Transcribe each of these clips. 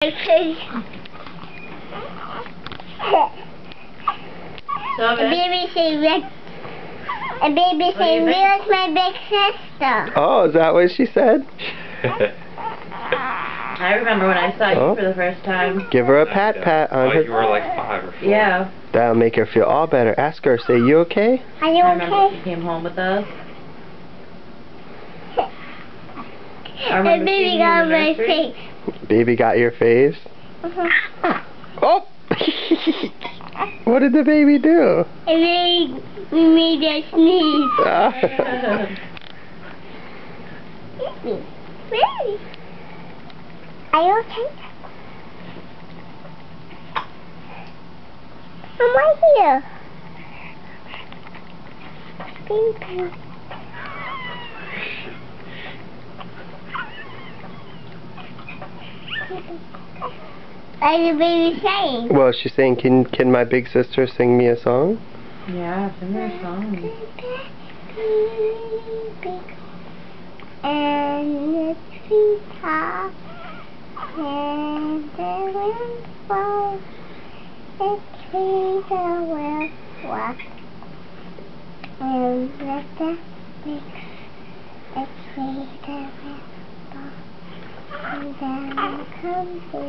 A baby saying Rick. A baby saying Rick's my big sister. Oh, is that what she said? I remember when I saw you for the first time. Give her a pat on her. You were like 5 or 4. Yeah. That'll make her feel all better. Ask her, say, you okay? Are you I remember okay? she came home with us. And baby got my face. Baby got your face? Oh! What did the baby do? And we made a sneeze. Baby. Are you okay? I'm right here. Baby. What is the baby saying? Well, she's saying, can my big sister sing me a song? Yeah, sing her a song. And the treetop and the wind blows, the trees will walk, and the dust makes the trees will fall, and then comes the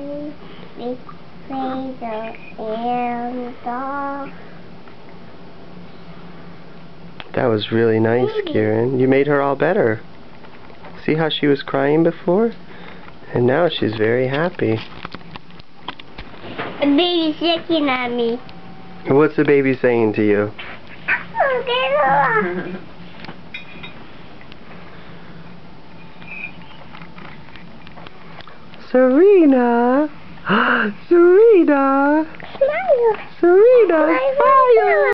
big cradle and doll. That was really nice, Kieran. You made her all better. See how she was crying before? And now she's very happy. The baby's looking at me. What's the baby saying to you? Oh, get off. Serena! Serena! Smile. Serena, smile!